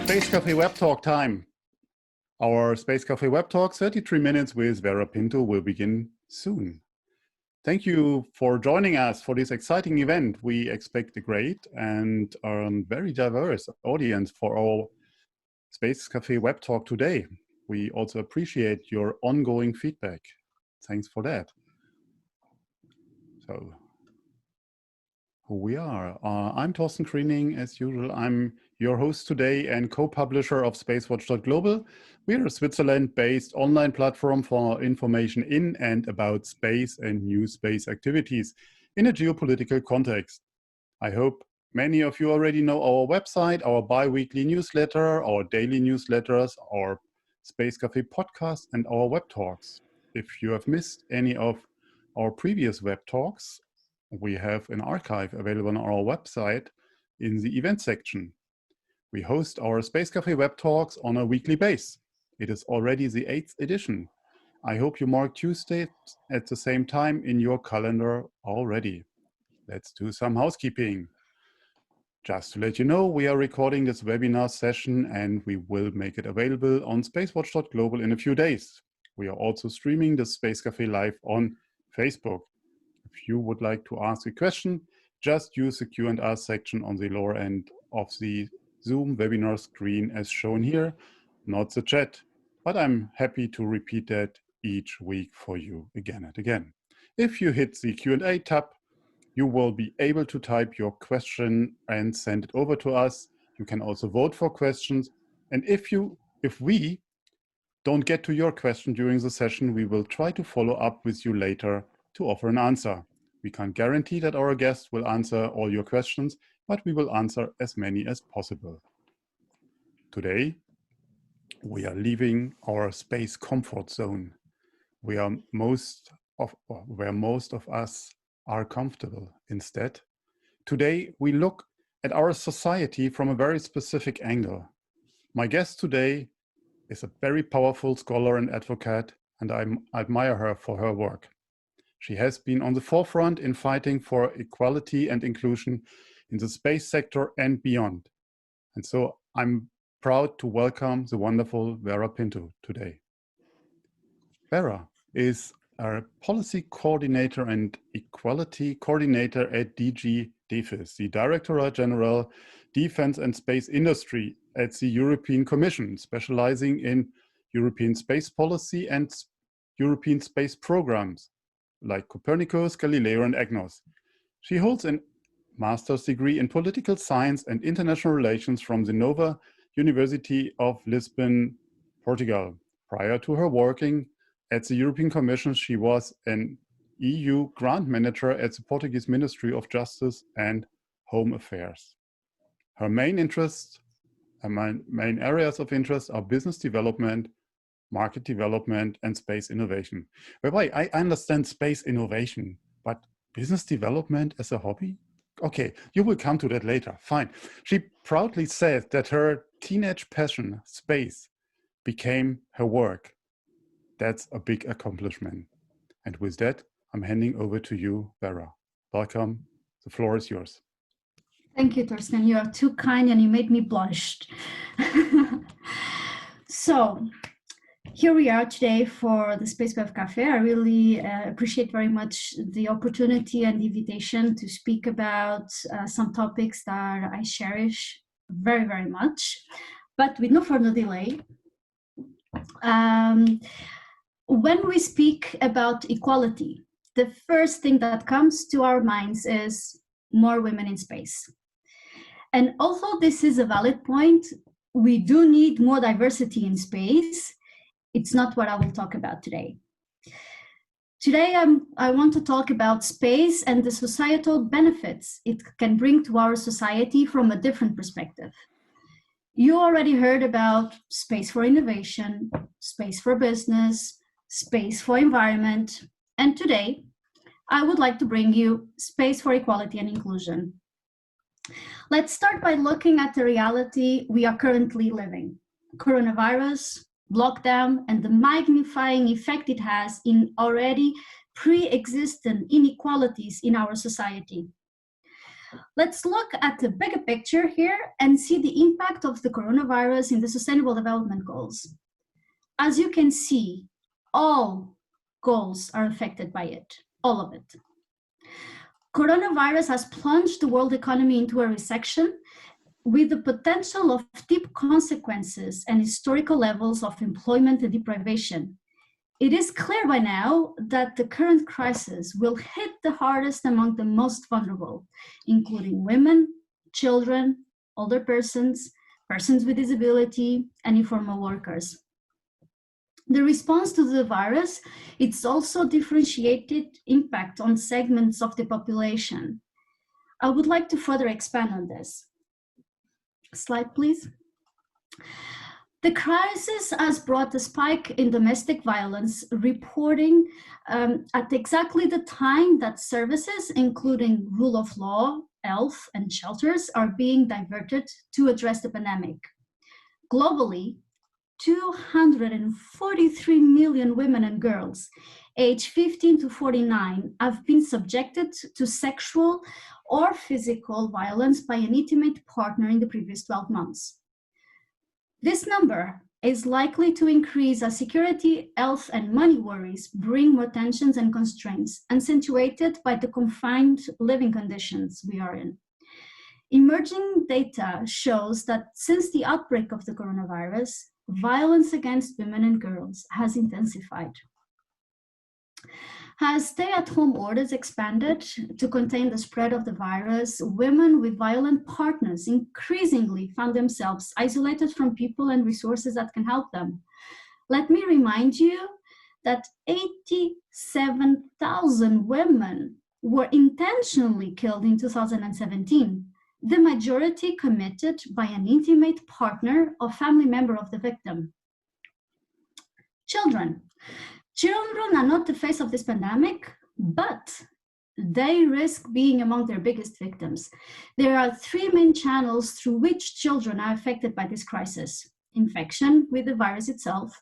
Space Café Web Talk time. Our Space Café Web Talk, 33 minutes with Vera Pinto, will begin soon. Thank you for joining us for this exciting event. We expect a great and very diverse audience for our Space Café Web Talk today. We also appreciate your ongoing feedback. Thanks for that. So, who we are. I'm Thorsten Kriening, as usual. I'm your host today and co-publisher of SpaceWatch.Global. We're a Switzerland-based online platform for information in and about space and new space activities in a geopolitical context. I hope many of you already know our website, our bi-weekly newsletter, our daily newsletters, our Space Café podcast, and our web talks. If you have missed any of our previous web talks, we have an archive available on our website in the event section. We host our Space Café web talks on a weekly basis. It is already the 8th edition. I hope you mark Tuesday at the same time in your calendar already. Let's do some housekeeping. Just to let you know, we are recording this webinar session and we will make it available on SpaceWatch.Global in a few days. We are also streaming the Space Café live on Facebook. If you would like to ask a question, just use the Q&A section on the lower end of the Zoom webinar screen as shown here, not the chat. But I'm happy to repeat that each week for you again and again. If you hit the Q&A tab, you will be able to type your question and send it over to us. You can also vote for questions. And if we don't get to your question during the session, we will try to follow up with you later to offer an answer. We can't guarantee that our guests will answer all your questions, but we will answer as many as possible. Today, we are leaving our space comfort zone, where most of us are comfortable. Instead, today we look at our society from a very specific angle. My guest today is a very powerful scholar and advocate, and I admire her for her work. She has been on the forefront in fighting for equality and inclusion in the space sector and beyond. And so I'm proud to welcome the wonderful Vera Pinto today. Vera is a policy coordinator and equality coordinator at DG DEFIS, the Directorate General Defense and Space Industry at the European Commission, specializing in European space policy and European space programs like Copernicus, Galileo, and EGNOS. She holds a master's degree in political science and international relations from the Nova University of Lisbon, Portugal. Prior to her working at the European Commission, she was an EU grant manager at the Portuguese Ministry of Justice and Home Affairs. Her main areas of interest are business development, market development, and space innovation. Whereby I understand space innovation, but business development as a hobby? Okay, you will come to that later, fine. She proudly said that her teenage passion, space, became her work. That's a big accomplishment. And with that, I'm handing over to you, Vera. Welcome, the floor is yours. Thank you, Thorsten. You are too kind and you made me blush. So, here we are today for the Space Café. I really appreciate very much the opportunity and the invitation to speak about some topics that I cherish very, very much. But with no further delay, when we speak about equality, the first thing that comes to our minds is more women in space. And although this is a valid point, we do need more diversity in space. It's not what I will talk about today. Today, I want to talk about space and the societal benefits it can bring to our society from a different perspective. You already heard about space for innovation, space for business, space for environment, and today, I would like to bring you space for equality and inclusion. Let's start by looking at the reality we are currently living. Coronavirus, lockdown, and the magnifying effect it has in already pre-existent inequalities in our society. Let's look at the bigger picture here and see the impact of the coronavirus in the Sustainable Development Goals. As you can see, all goals are affected by it, all of it. Coronavirus has plunged the world economy into a recession with the potential of deep consequences and historical levels of employment and deprivation. It is clear by now that the current crisis will hit the hardest among the most vulnerable, including women, children, older persons, persons with disability, and informal workers. The response to the virus, it's also differentiated impact on segments of the population. I would like to further expand on this. Slide, please. The crisis has brought a spike in domestic violence reporting at exactly the time that services, including rule of law, health, and shelters, are being diverted to address the pandemic. Globally, 243 million women and girls aged 15 to 49 have been subjected to sexual or physical violence by an intimate partner in the previous 12 months. This number is likely to increase as security, health, and money worries bring more tensions and constraints, accentuated by the confined living conditions we are in. Emerging data shows that since the outbreak of the coronavirus, violence against women and girls has intensified. As stay-at-home orders expanded to contain the spread of the virus, women with violent partners increasingly found themselves isolated from people and resources that can help them. Let me remind you that 87,000 women were intentionally killed in 2017, the majority committed by an intimate partner or family member of the victim. Children. Children are not the face of this pandemic, but they risk being among their biggest victims. There are three main channels through which children are affected by this crisis: infection with the virus itself,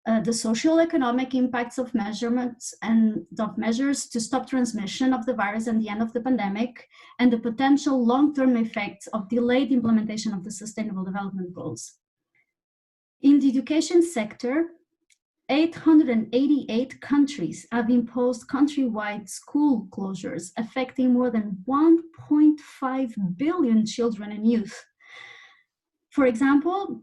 the social-economic impacts of measurements and of measures to stop transmission of the virus and the end of the pandemic, and the potential long-term effects of delayed implementation of the Sustainable Development Goals. In the education sector, 888 countries have imposed countrywide school closures, affecting more than 1.5 billion children and youth. For example,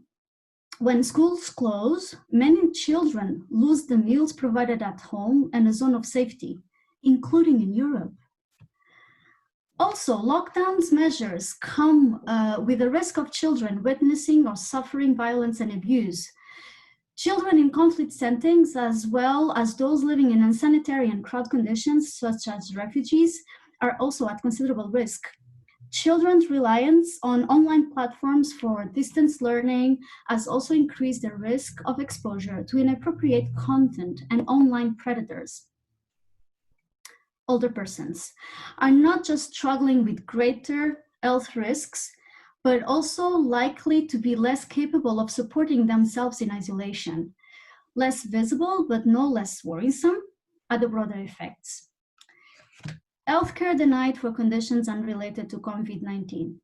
when schools close, many children lose the meals provided at home and a zone of safety, including in Europe. Also, lockdowns measures come with the risk of children witnessing or suffering violence and abuse. Children in conflict settings, as well as those living in unsanitary and crowded conditions, such as refugees, are also at considerable risk. Children's reliance on online platforms for distance learning has also increased the risk of exposure to inappropriate content and online predators. Older persons are not just struggling with greater health risks, but also likely to be less capable of supporting themselves in isolation. Less visible, but no less worrisome, are the broader effects. Healthcare denied for conditions unrelated to COVID-19,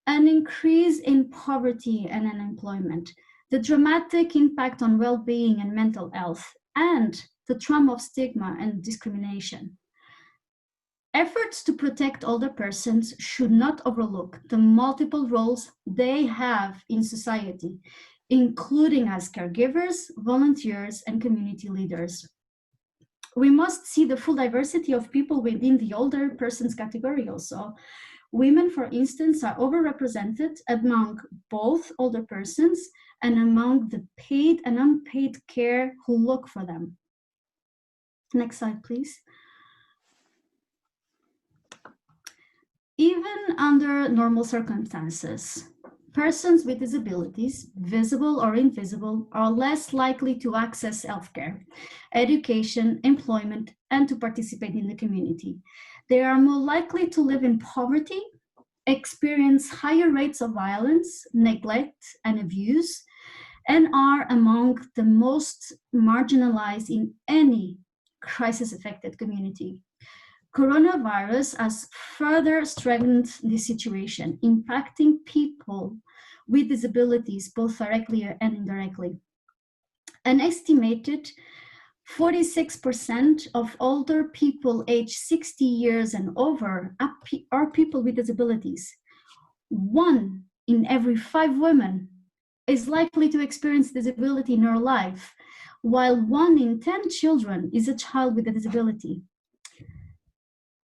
an increase in poverty and unemployment, the dramatic impact on well-being and mental health, and the trauma of stigma and discrimination. Efforts to protect older persons should not overlook the multiple roles they have in society, including as caregivers, volunteers, and community leaders. We must see the full diversity of people within the older persons category also. Women, for instance, are overrepresented among both older persons and among the paid and unpaid care who look for them. Next slide, please. Even under normal circumstances, persons with disabilities, visible or invisible, are less likely to access healthcare, education, employment, and to participate in the community. They are more likely to live in poverty, experience higher rates of violence, neglect, and abuse, and are among the most marginalized in any crisis-affected community. coronavirus has further strengthened the situation, impacting people with disabilities both directly and indirectly. An estimated 46% of older people aged 60 years and over are people with disabilities. 1 in every 5 women is likely to experience disability in her life, while 1 in 10 children is a child with a disability.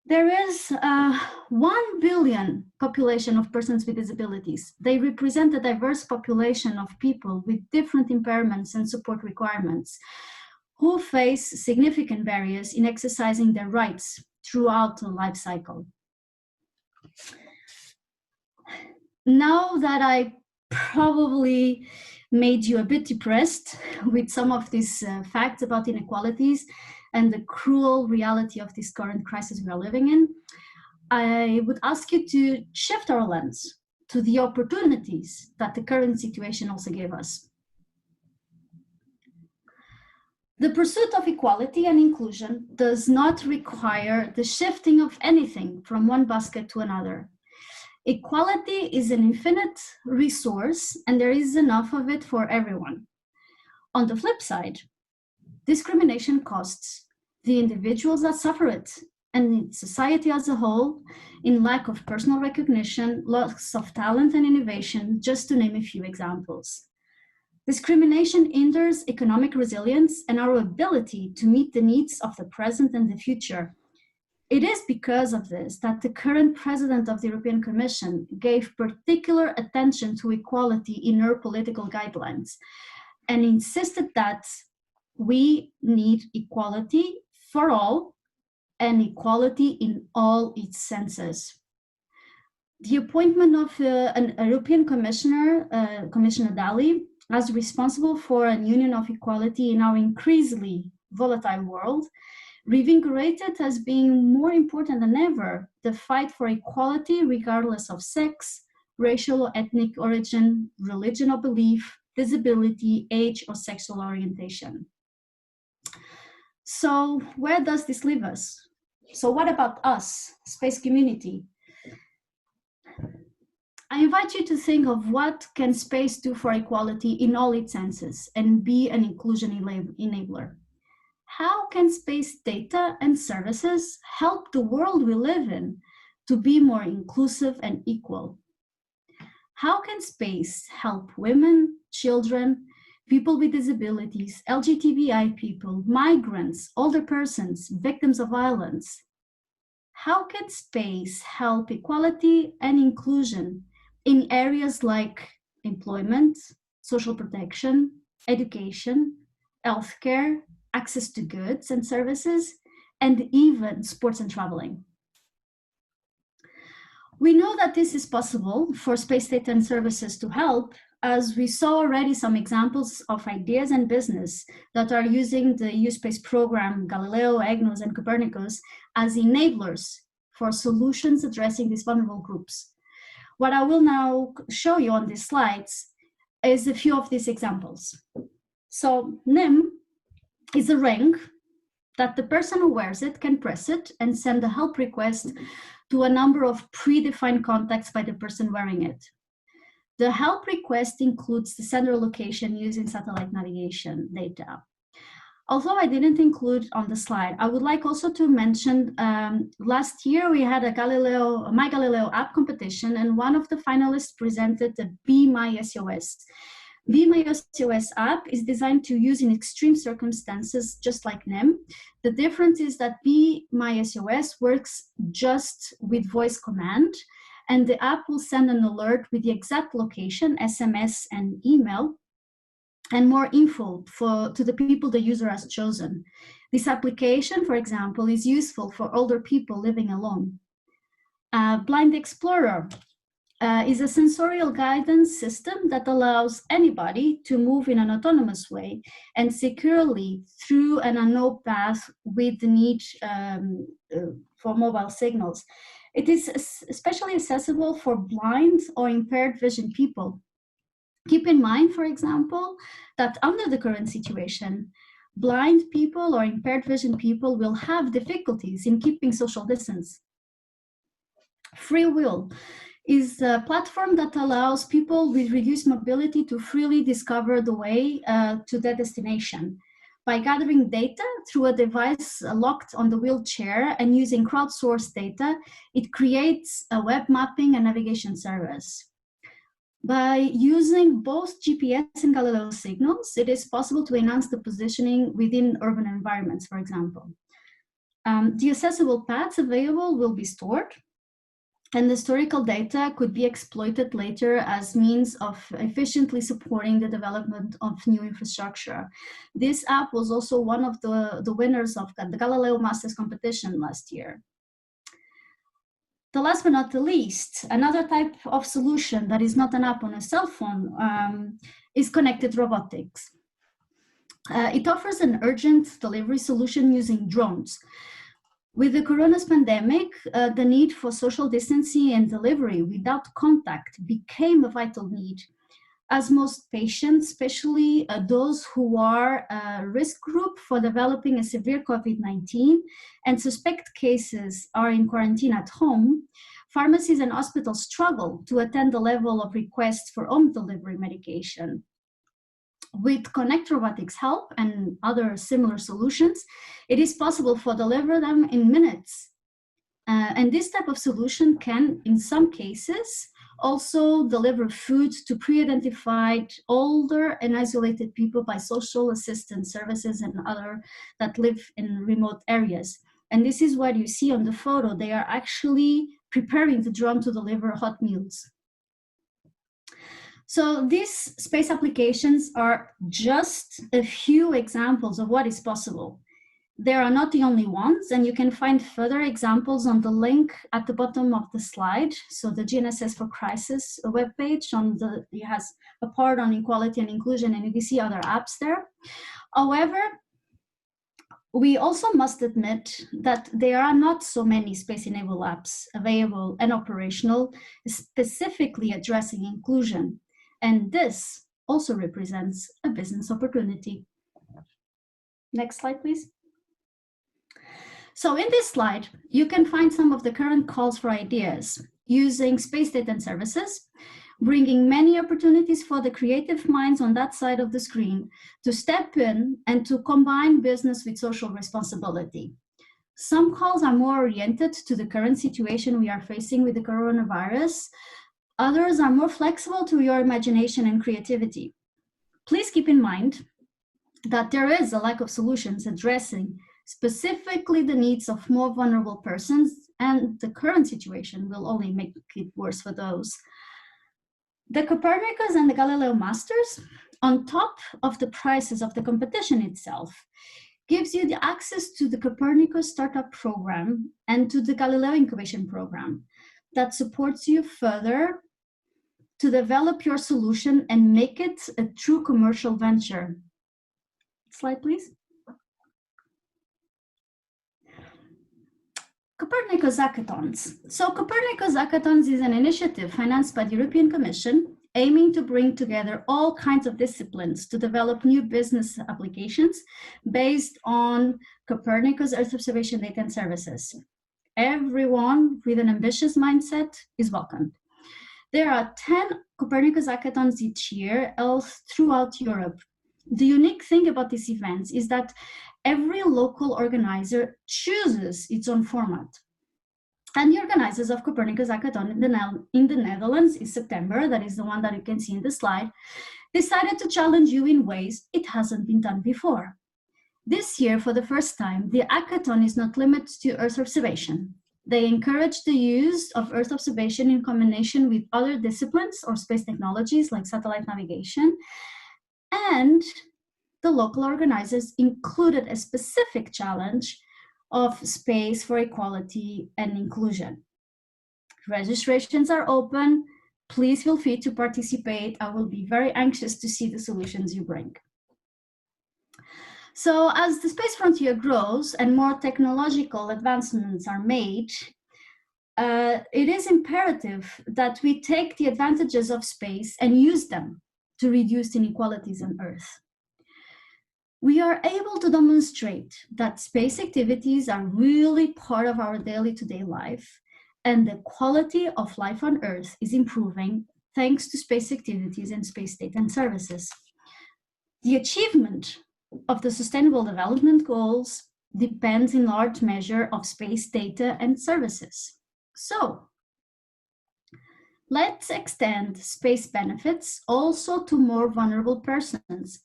There is a 1 billion population of persons with disabilities. They represent a diverse population of people with different impairments and support requirements who face significant barriers in exercising their rights throughout the life cycle. Now that I probably made you a bit depressed with some of these facts about inequalities and the cruel reality of this current crisis we are living in, I would ask you to shift our lens to the opportunities that the current situation also gave us. The pursuit of equality and inclusion does not require the shifting of anything from one basket to another. Equality is an infinite resource, and there is enough of it for everyone. On the flip side, discrimination costs the individuals that suffer it and society as a whole in lack of personal recognition, loss of talent and innovation, just to name a few examples. Discrimination hinders economic resilience and our ability to meet the needs of the present and the future. It is because of this that the current president of the European Commission gave particular attention to equality in her political guidelines and insisted that we need equality for all and equality in all its senses. The appointment of an European Commissioner, Commissioner Dalli, as responsible for a union of equality in our increasingly volatile world, reinvigorated as being more important than ever the fight for equality regardless of sex, racial or ethnic origin, religion or belief, disability, age or sexual orientation. So where does this leave us? So what about us, space community? I invite you to think of what can space do for equality in all its senses and be an inclusion enabler. How can space data and services help the world we live in to be more inclusive and equal? How can space help women, children, people with disabilities, LGBTI people, migrants, older persons, victims of violence? How can space help equality and inclusion in areas like employment, social protection, education, healthcare, access to goods and services, and even sports and traveling? We know that this is possible for space data and services to help, as we saw already some examples of ideas and business that are using the EU Space Program, Galileo, EGNOS, and Copernicus as enablers for solutions addressing these vulnerable groups. What I will now show you on these slides is a few of these examples. So NIM is a ring that the person who wears it can press it and send a help request to a number of predefined contacts by the person wearing it. The help request includes the sender location using satellite navigation data. Although I didn't include on the slide, I would like also to mention last year we had a My Galileo app competition, and one of the finalists presented the Be My SOS. Be My SOS app is designed to use in extreme circumstances, just like NIM. The difference is that Be My SOS works just with voice command, and the app will send an alert with the exact location, SMS and email, and more info to the people the user has chosen. This application, for example, is useful for older people living alone. Blind Explorer is a sensorial guidance system that allows anybody to move in an autonomous way and securely through an unknown path with the need for mobile signals. It is especially accessible for blind or impaired vision people. Keep in mind, for example, that under the current situation, blind people or impaired vision people will have difficulties in keeping social distance. Free Will is a platform that allows people with reduced mobility to freely discover the way to their destination. By gathering data through a device locked on the wheelchair and using crowdsourced data, it creates a web mapping and navigation service. By using both GPS and Galileo signals, it is possible to enhance the positioning within urban environments, for example. The accessible paths available will be stored, and the historical data could be exploited later as means of efficiently supporting the development of new infrastructure. This app was also one of the winners of the Galileo Masters competition last year. The last but not the least, another type of solution that is not an app on a cell phone is connected robotics. It offers an urgent delivery solution using drones. With the coronavirus pandemic, the need for social distancing and delivery without contact became a vital need, as most patients, especially those who are a risk group for developing a severe COVID-19 and suspect cases are in quarantine at home, pharmacies and hospitals struggle to attend the level of requests for home delivery medication. With Connect Robotics help and other similar solutions, it is possible to deliver them in minutes. And this type of solution can, in some cases, also deliver food to pre-identified older and isolated people by social assistance services and other that live in remote areas. And this is what you see on the photo. They are actually preparing the drone to deliver hot meals. So these space applications are just a few examples of what is possible. They are not the only ones, and you can find further examples on the link at the bottom of the slide. So the GNSS for Crisis webpage, it has a part on equality and inclusion, and you can see other apps there. However, we also must admit that there are not so many space-enabled apps available and operational, specifically addressing inclusion. And this also represents a business opportunity. Next slide, please. So in this slide, you can find some of the current calls for ideas using space data and services, bringing many opportunities for the creative minds on that side of the screen to step in and to combine business with social responsibility. Some calls are more oriented to the current situation we are facing with the coronavirus. Others are more flexible to your imagination and creativity. Please keep in mind that there is a lack of solutions addressing specifically the needs of more vulnerable persons, and the current situation will only make it worse for those. The Copernicus and the Galileo Masters, on top of the prices of the competition itself, gives you the access to the Copernicus Startup Program and to the Galileo Incubation Program that supports you further to develop your solution and make it a true commercial venture. Slide, please. Copernicus Hackathons. So Copernicus Hackathons is an initiative financed by the European Commission aiming to bring together all kinds of disciplines to develop new business applications based on Copernicus Earth observation data and services. Everyone with an ambitious mindset is welcome. There are 10 Copernicus Hackathons each year held throughout Europe. The unique thing about these events is that every local organizer chooses its own format. And the organizers of Copernicus Hackathon in the Netherlands in September, that is the one that you can see in the slide, decided to challenge you in ways it hasn't been done before. This year, for the first time, the hackathon is not limited to Earth observation. They encourage the use of Earth observation in combination with other disciplines or space technologies like satellite navigation. And the local organizers included a specific challenge of space for equality and inclusion. Registrations are open. Please feel free to participate. I will be very anxious to see the solutions you bring. So as the space frontier grows and more technological advancements are made, it is imperative that we take the advantages of space and use them to reduce inequalities on Earth. we are able to demonstrate that space activities are really part of our daily to-day life, and the quality of life on Earth is improving thanks to space activities and space data and services. The achievement of the Sustainable Development Goals depends in large measure of space data and services. So, let's extend space benefits also to more vulnerable persons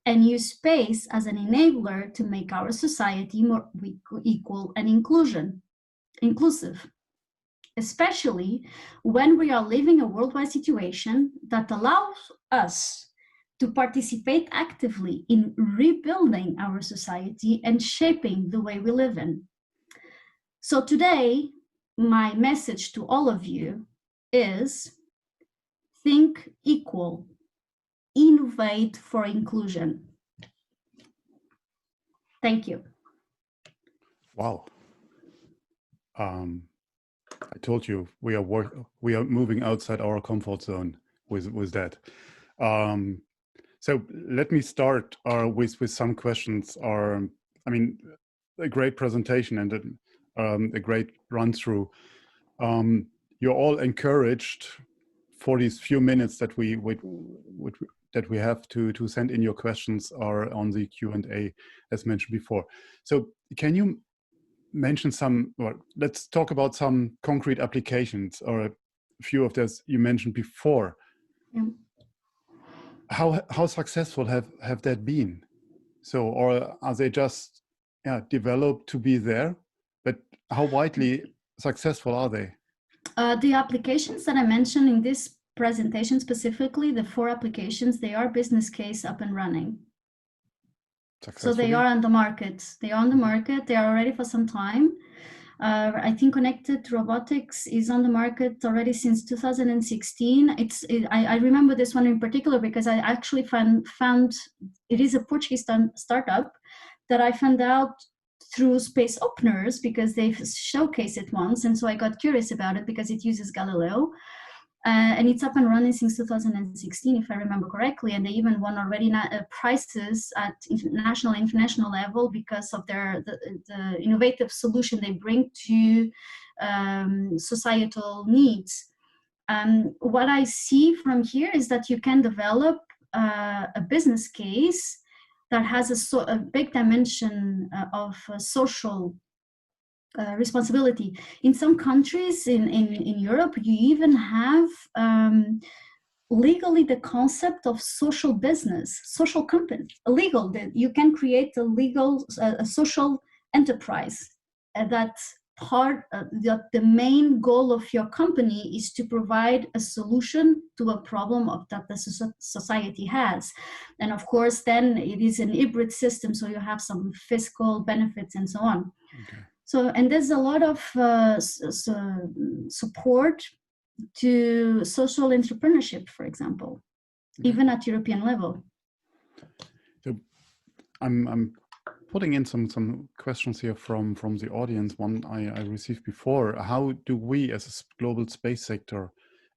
and use space as an enabler to make our society more equal and inclusive, especially when we are living a worldwide situation that allows us to participate actively in rebuilding our society and shaping the way we live in. So today, my message to all of you is think equal, innovate for inclusion. Thank you. Wow. I told you we are moving outside our comfort zone with that. So let me start with some questions. I mean, a great presentation and a great run through. You're all encouraged for these few minutes that we have to send in your questions are on the Q&A as mentioned before. So can you mention some, or let's talk about some concrete applications or a few of those you mentioned before. Yeah. How successful have that been? So, or are they just developed to be there? But how widely successful are they? The applications that I mentioned in this presentation specifically, the 4 applications, they are business case up and running. So they are on the market. They are on the market. They are already for some time. I think connected robotics is on the market already since 2016. I remember this one in particular because I actually found it is a Portuguese startup that I found out through Space Openers because they've showcased it once, and so I got curious about it because it uses Galileo. And it's up and running since 2016, if I remember correctly. And they even won already prizes at national and international level because of the innovative solution they bring to societal needs. What I see from here is that you can develop a business case that has a big dimension of social responsibility. In some countries in Europe, you even have legally the concept of social business, social company, illegal. That you can create a legal, a social enterprise. That the main goal of your company is to provide a solution to a problem that the society has. And of course, then it is an hybrid system, so you have some fiscal benefits and so on. Okay. So, and there's a lot of support to social entrepreneurship, for example, even at European level. So I'm putting in some questions here from the audience. One I received before. How do we as a global space sector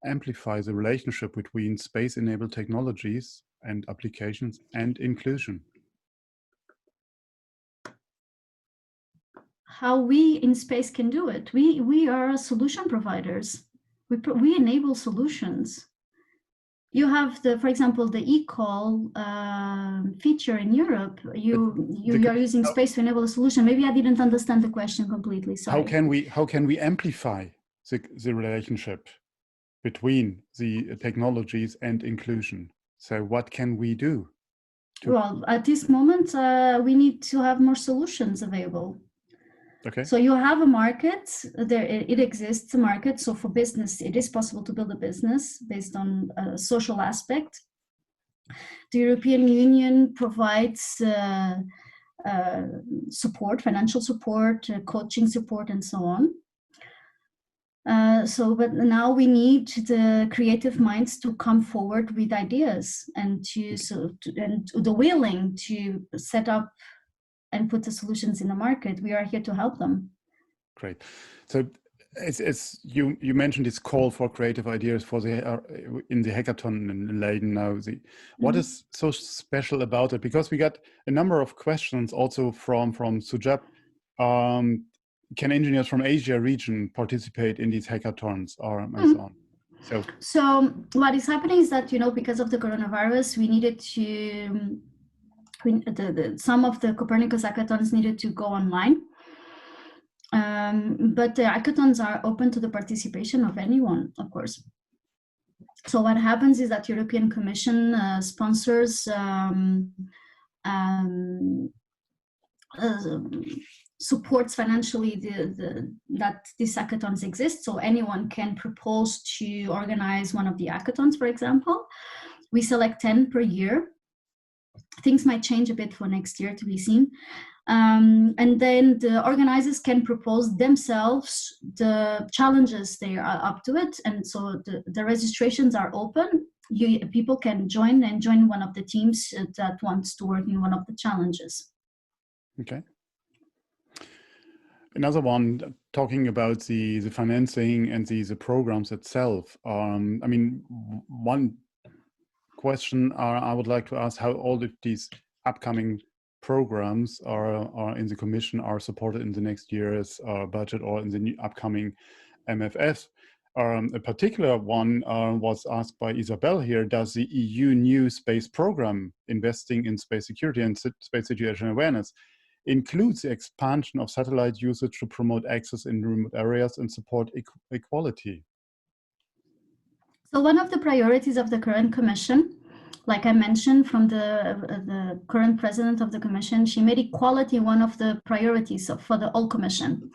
amplify the relationship between space-enabled technologies and applications and inclusion? How we in space can do it. We are solution providers. We enable solutions. You have for example, the e-call feature in Europe. You are using space to enable a solution. Maybe I didn't understand the question completely. Sorry. How can we amplify the relationship between the technologies and inclusion? So what can we do? Well, at this moment, we need to have more solutions available. Okay. So you have a market, it exists a market. So for business, it is possible to build a business based on a social aspect. The European Union provides support, financial support, coaching support, and so on. But now we need the creative minds to come forward with ideas and and the willing to set up and put the solutions in the market. We are here to help them. Great. So It's you mentioned this call for creative ideas for the in the hackathon in Leiden now. What is so special about it? Because we got a number of questions also from Sujab. Can engineers from Asia region participate in these hackathons or and so on? So what is happening is that, because of the coronavirus, we needed to some of the Copernicus hackathons needed to go online. But the hackathons are open to the participation of anyone, of course. So what happens is that European Commission sponsors supports financially that these hackathons exist. So anyone can propose to organize one of the hackathons, for example. We select 10 per year. Things might change a bit for next year, to be seen. And then the organizers can propose themselves the challenges they are up to it. And so the registrations are open. People can join one of the teams that wants to work in one of the challenges. Okay. Another one, talking about the financing and the programs itself. I mean, one question I would like to ask, how all of these upcoming programs are in the Commission are supported in the next year's budget or in the new upcoming MFF. A particular one was asked by Isabel here. Does the EU new space program investing in space security and space situation awareness includes the expansion of satellite usage to promote access in remote areas and support equality? So one of the priorities of the current Commission, like I mentioned from the current president of the Commission, she made equality one of the priorities for the whole Commission.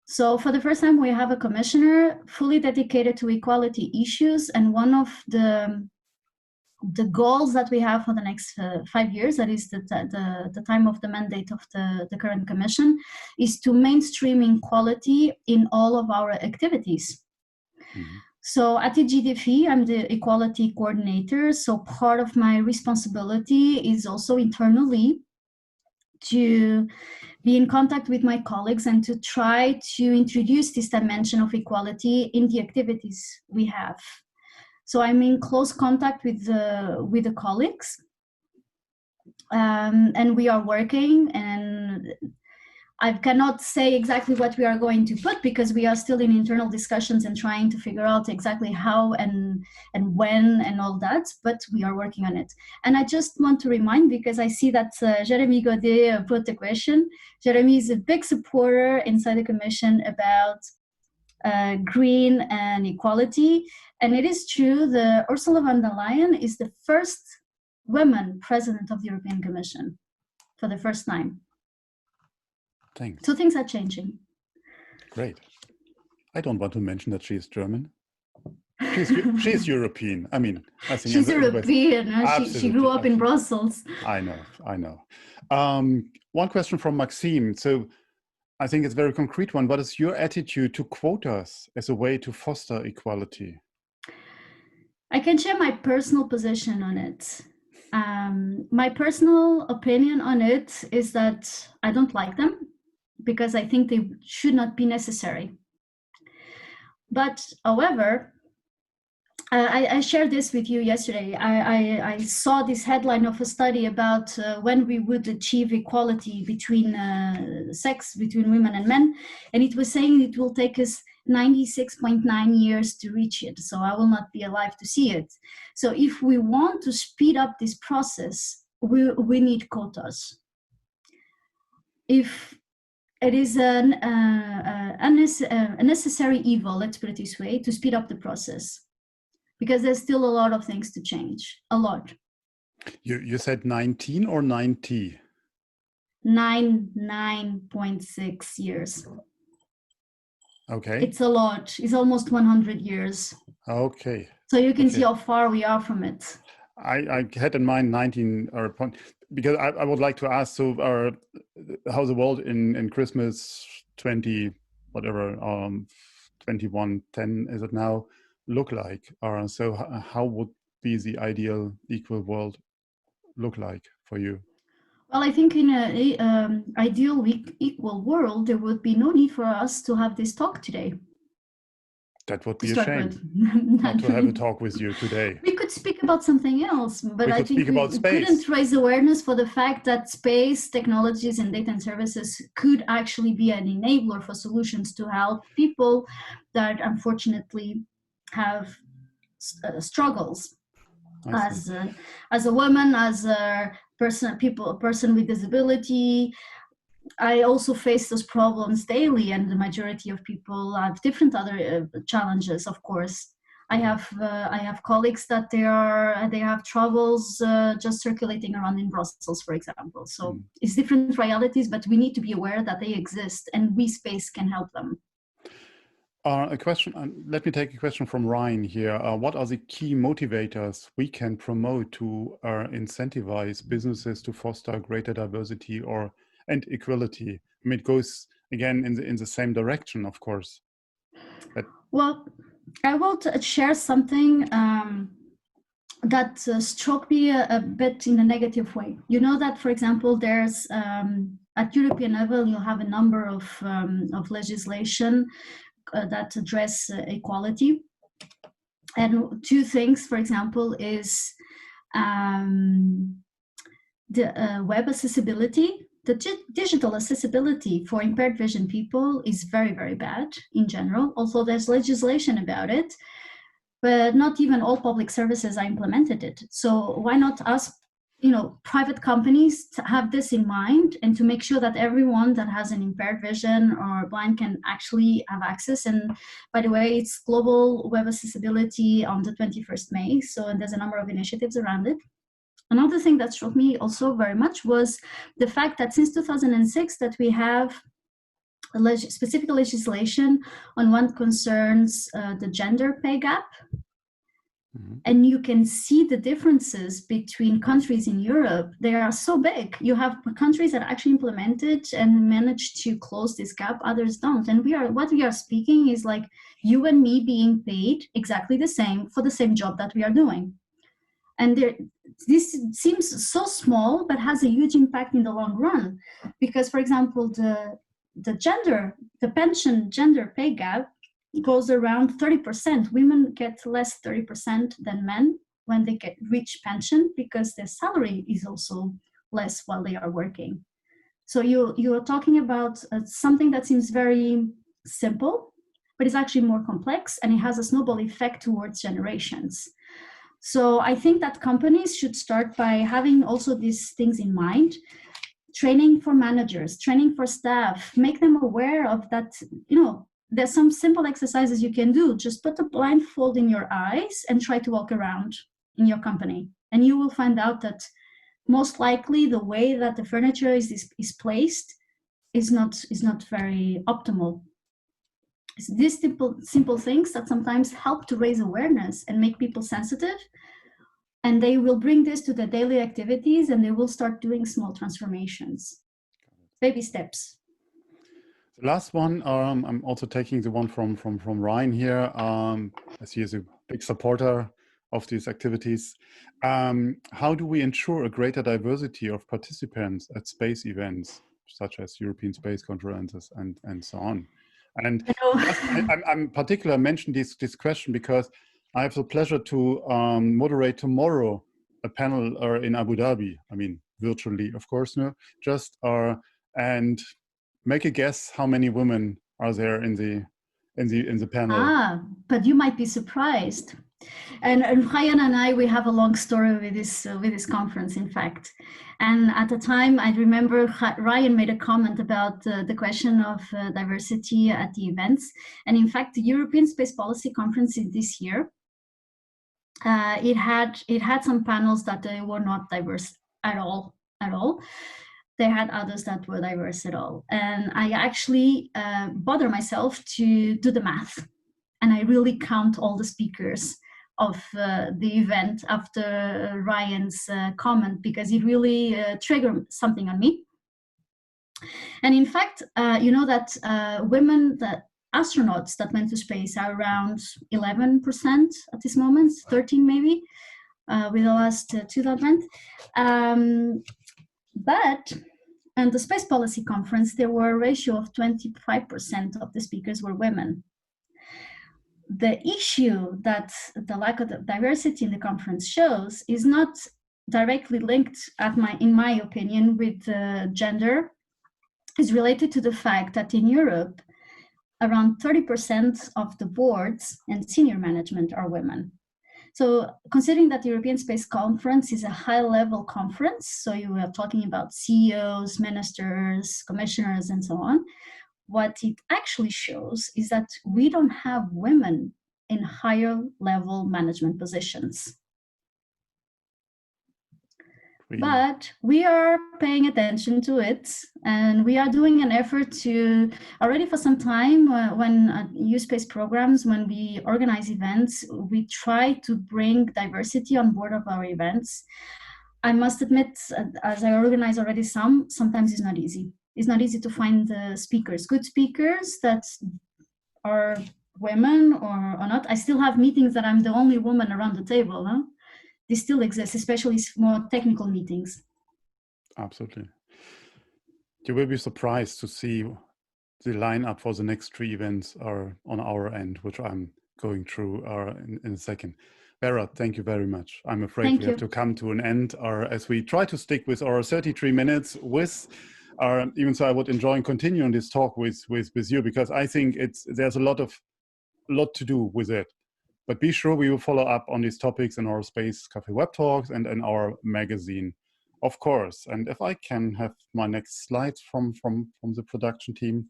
So for the first time, we have a commissioner fully dedicated to equality issues, and one of the goals that we have for the next 5 years, that is the time of the mandate of the current Commission, is to mainstream equality in all of our activities. Mm-hmm. So at the DEFIS, I'm the equality coordinator. So part of my responsibility is also internally to be in contact with my colleagues and to try to introduce this dimension of equality in the activities we have. So I'm in close contact with the colleagues, and we are working, and I cannot say exactly what we are going to put because we are still in internal discussions and trying to figure out exactly how and when and all that, but we are working on it. And I just want to remind, because I see that Jeremy Godet put the question. Jeremy is a big supporter inside the Commission about green and equality. And it is true, the Ursula von der Leyen is the first woman president of the European Commission for the first time. Thanks. So things are changing. Great. I don't want to mention that she is German. She's European. I mean, I think she's European. She grew up in Brussels. I know. One question from Maxime. So I think it's a very concrete one. What is your attitude to quotas as a way to foster equality? I can share my personal position on it. My personal opinion on it is that I don't like them because I think they should not be necessary. But however, I shared this with you yesterday. I saw this headline of a study about when we would achieve equality between sex, between women and men. And it was saying it will take us 96.9 years to reach it. So I will not be alive to see it. So if we want to speed up this process, we need quotas. If it is a necessary evil, let's put it this way, to speed up the process. Because there's still a lot of things to change, a lot. You said 19 or 90? 9.6 years. Okay. It's a lot. It's almost 100 years. Okay. So you can see how far we are from it. I had in mind 19 or point, because I would like to ask, so how the world in Christmas 2110 is it now look like? So how would be the ideal equal world look like for you? Well, I think in an ideal equal world, there would be no need for us to have this talk today. That would To be a start shame with. not to have a talk with you today. We could speak about something else, but We I could think speak about we space. couldn't raise awareness for the fact that space technologies and data and services could actually be an enabler for solutions to help people that unfortunately have struggles. As a woman, as a person with disability, I also face those problems daily, and the majority of people have different other challenges. Of course, I have colleagues that they have troubles just circulating around in Brussels, for example. So it's different realities, but we need to be aware that they exist, and we space can help them. A question. Let me take a question from Ryan here. What are the key motivators we can promote to incentivize businesses to foster greater diversity and equality? I mean, it goes again in the same direction, of course. Well, I will share something that struck me a bit in a negative way. You know that, for example, there's at European level, you have a number of legislation that address equality. And two things, for example, is the web accessibility. The digital accessibility for impaired vision people is very, very bad in general. Also, there's legislation about it, but not even all public services are implemented it. So why not us, private companies to have this in mind and to make sure that everyone that has an impaired vision or blind can actually have access. And by the way, it's Global Web Accessibility on the 21st May. So there's a number of initiatives around it. Another thing that struck me also very much was the fact that since 2006 that we have specific legislation on what concerns the gender pay gap. And you can see the differences between countries in Europe. They are so big. You have countries that actually implemented and managed to close this gap, others don't. And what we are speaking is like you and me being paid exactly the same for the same job that we are doing. And this seems so small, but has a huge impact in the long run. Because, for example, the pension gender pay gap goes around 30%. Women get less 30% than men when they reach pension because their salary is also less while they are working. So you're talking about something that seems very simple, but it's actually more complex, and it has a snowball effect towards generations. So I think that companies should start by having also these things in mind. Training for managers, training for staff, make them aware of that, there's some simple exercises you can do. Just put a blindfold in your eyes and try to walk around in your company. And you will find out that most likely the way that the furniture is placed is not very optimal. It's these simple things that sometimes help to raise awareness and make people sensitive. And they will bring this to their daily activities, and they will start doing small transformations. Baby steps. The last one, I'm also taking the one from Ryan here, as he is a big supporter of these activities. How do we ensure a greater diversity of participants at space events, such as European space conferences and so on? And I'm particularly mentioned this question because I have the pleasure to moderate tomorrow a panel in Abu Dhabi. I mean, virtually, of course, no? And make a guess how many women are there in the panel. But you might be surprised. And Ryan and I, we have a long story with this conference, in fact. And at the time, I remember Ryan made a comment about the question of diversity at the events. And in fact, the European Space Policy Conference this year, it had some panels that they were not diverse at all. They had others that were diverse at all. And I actually bother myself to do the math. And I really count all the speakers of the event after Ryan's comment, because it really triggered something on me. And in fact, you know that women, the astronauts that went to space are around 11% at this moment, 13 maybe, with the last two that went. But in the Space Policy Conference, there were a ratio of 25% of the speakers were women. The issue that the lack of diversity in the conference shows is not directly linked, in my opinion, with gender. Is related to the fact that in Europe, around 30% of the boards and senior management are women. So considering that the European Space Conference is a high-level conference, so you are talking about CEOs, ministers, commissioners, and so on, what it actually shows is that we don't have women in higher-level management positions. But we are paying attention to it, and we are doing an effort to, already for some time, when youth space programs, when we organize events, we try to bring diversity on board of our events. I must admit, as I organize already sometimes it's not easy. It's not easy to find speakers, good speakers that are women or not. I still have meetings that I'm the only woman around the table, huh? This still exists, especially more technical meetings. Absolutely. You will be surprised to see the lineup for the next 3 events are on our end, which I'm going through in a second. Vera, thank you very much. I'm afraid we have to come to an end as we try to stick with our 33 minutes even so I would enjoy continuing this talk with you, because I think there's a lot to do with it. But be sure we will follow up on these topics in our Space Café web talks and in our magazine, of course. And if I can have my next slides from the production team.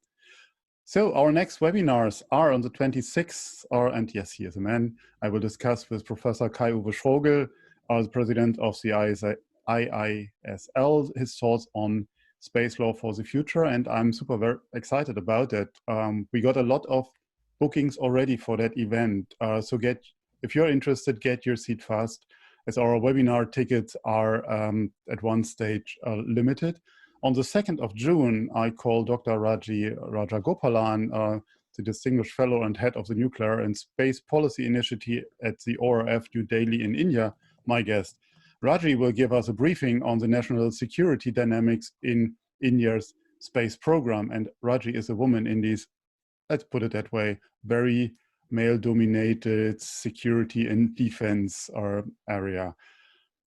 So our next webinars are on the 26th, and yes, he is a man. I will discuss with Professor Kai-Uwe Schrogel, the president of the IISL, his thoughts on space law for the future. And I'm very excited about it. We got a lot of bookings already for that event. So if you're interested, get your seat fast, as our webinar tickets are at one stage limited. On the 2nd of June, I call Dr. Rajagopalan, the Distinguished Fellow and Head of the Nuclear and Space Policy Initiative at the ORF New Delhi in India, my guest. Raji will give us a briefing on the national security dynamics in India's space program. And Raji is a woman in these, let's put it that way, very male-dominated security and defense area.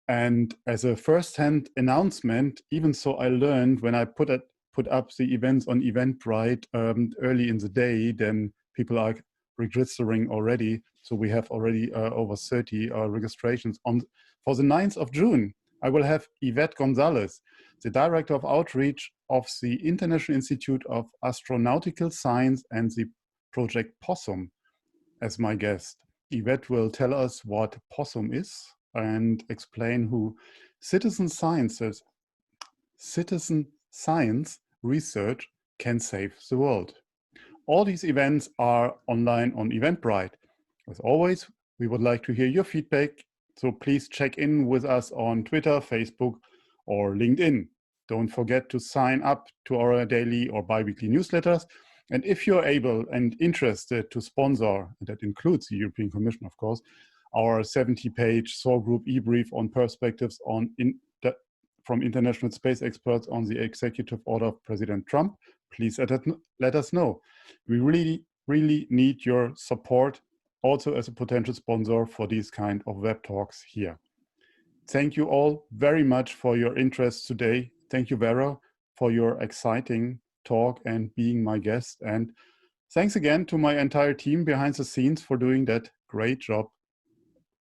And as a first-hand announcement, even so, I learned when I put up the events on Eventbrite early in the day, then people are registering already. So we have already over 30 registrations. For the 9th of June, I will have Yvette Gonzalez, the Director of Outreach of the International Institute of Astronautical Science and the Project POSSUM, as my guest. Yvette will tell us what POSSUM is and explain who citizen science research can save the world. All these events are online on Eventbrite. As always, we would like to hear your feedback, so please check in with us on Twitter, Facebook, or LinkedIn. Don't forget to sign up to our daily or bi-weekly newsletters. And if you're able and interested to sponsor, and that includes the European Commission, of course, our 70-page SOAR Group e-brief on perspectives from international space experts on the executive order of President Trump, please let us know. We really need your support, also as a potential sponsor for these kind of web talks here. Thank you all very much for your interest today. Thank you, Vera, for your exciting talk and being my guest. And thanks again to my entire team behind the scenes for doing that great job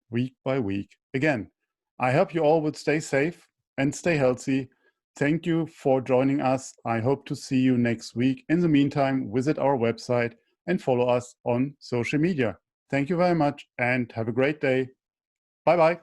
week by week. Again, I hope you all would stay safe and stay healthy. Thank you for joining us. I hope to see you next week. In the meantime, visit our website and follow us on social media. Thank you very much and have a great day. Bye-bye.